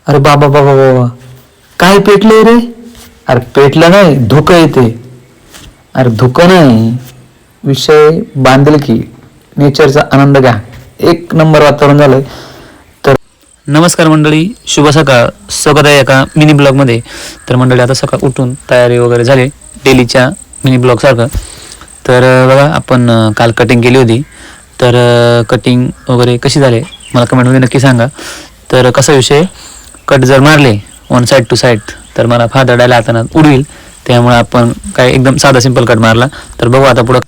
अरे बाबा बाबा बाबा, काय पेटले रे? अरे पेटलं नाही, धुकं येते. अरे धुकं नाही, विषय बांधिलकी. नेचरचा आनंद घ्या. एक नंबर वातावरण झालंय. तर नमस्कार मंडळी, शुभ सकाळ. स्वागत आहे एका मिनी ब्लॉगमध्ये. तर मंडळी आता सकाळ उठून तयारी वगैरे झाली डेलीच्या मिनी ब्लॉगसारखं. तर बघा, आपण काल कटिंग केली होती. तर कटिंग वगैरे कशी झाली मला कमेंटमध्ये नक्की सांगा. तर कसा विषय, कट जर मारले वन साईड टू साईड तर मला फार दडायला हाताना उडवील. त्यामुळे आपण काय एकदम साधा सिंपल कट मारला. तर बघू आता पुढं.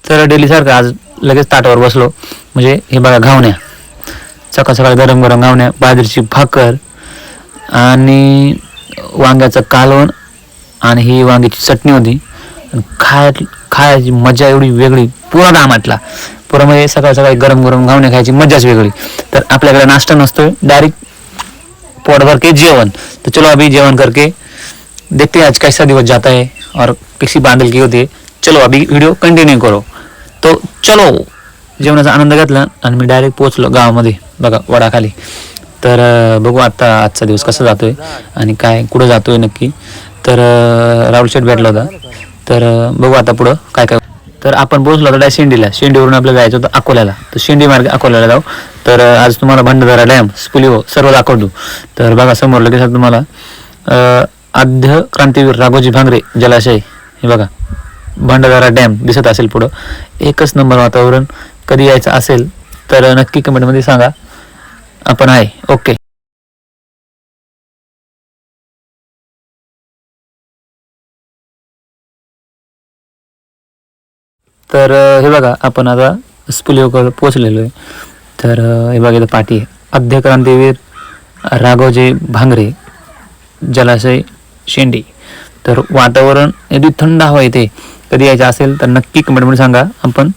तर डेलीसारखं आज लगेच ताटावर बसलो. म्हणजे हे बघा, घावण्या, सकाळ सकाळी गरम गरम घावण्या, बाजरीची भाकर आणि वांग्याचं कालवण आणि ही वांग्याची चटणी होती. खायची मजा एवढी वेगळी, पुरा दामातला पुरा. म्हणजे सकाळ सकाळी गरम गरम घावण्या खायची मजाच वेगळी. तर आपल्याकडे नाश्ता नसतो, डायरेक्ट पोट भर के जेवण. तो चलो अभी जेवण करके देखते हैं आज कैसा दिवस जाता है और किसी बादल की होती है. चलो अभी व्हिडिओ कंटिन्यू करो. तो चलो, जेवणाचा आनंद घेतला आणि मी डायरेक्ट पोचलो गावामध्ये बघा, वडाखाली. तर बघू आता आजचा दिवस कसा जातोय आणि काय कुठं जातोय नक्की. तर राहुल शेठ भेटला होता. तर बघू आता पुढं काय काय. तर आपण पोहोचलो होतो शेंडीला. शेंडीवरून आपल्याला जायचं होतं अकोल्याला. तर शेंडी मार्गे अकोल्याला जाऊ. तर आज तुम्हाला भंडारा डॅम, स्पुलिओ सर्व दाखवतो. तर बघा समोर लगेच तुम्हाला आद्य क्रांतीवीर राघोजी भांगरे जलाशय, हे बघा भंडारा डॅम दिसत असेल पुढं. एकच नंबर वातावरण. कधी यायचं असेल तर नक्की कमेंटमध्ये सांगा. आपण आहे ओके. तर हे बघा, आपण आता स्पुलिओकडे पोचलेलो आहे. तर हे बघा, इथं पाठी आहे आद्य क्रांतीवीर राघोजी भांगरे जलाशय शेंडी. तर वातावरण यदि थंड हवा येते. कधी यायचं असेल तर नक्की कमेंटमध्ये सांगा. आपण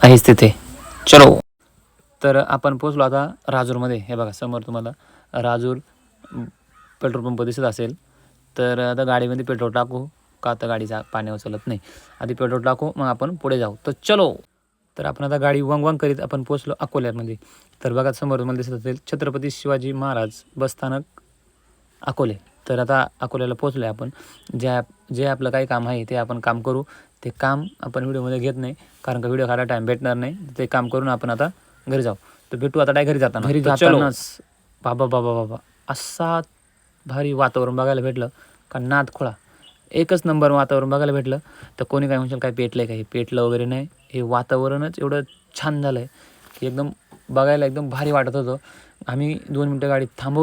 आहेच तिथे. चलो. तर आपण पोचलो आता राजूरमध्ये. हे बघा समोर तुम्हाला राजूर पेट्रोल पंप दिसत असेल. तर आता गाडीमध्ये पेट्रोल टाकू का, आता गाडीचा पाण्यावर चालत नाही. आधी पेट्रोल टाकू, मग आपण पुढे जाऊ. तर चलो. तर आपण आता गाडी वंग वंग करीत आपण पोचलो अकोल्यामध्ये. तर बघा समोर तुम्हाला दिसत असेल छत्रपती शिवाजी महाराज बसस्थानक अकोले. तर आता अकोल्याला पोचलो आहे आपण. जे आपलं काही काम आहे ते आपण काम करू. ते काम आपण व्हिडिओमध्ये घेत नाही, कारण का व्हिडिओ काढायला टाईम भेटणार नाही. ते काम करून आपण आता घरी जाऊ. तर भेटू आता घरी जाताना. घरी जातानाच बाबा बाबा बाबा, असा भारी वातावरण बघायला भेटलं का नाद खोळा. एकच नंबर वातावरण बघायला भेटलं. तर कोणी काय म्हणशाल काय पेटलं आहे का, हे पेटलं वगैरे नाही. हे वातावरणच एवढं छान झालं आहे की एकदम बघायला एकदम भारी वाटत होतं. आम्ही 2 मिनटं गाडी थांबवली.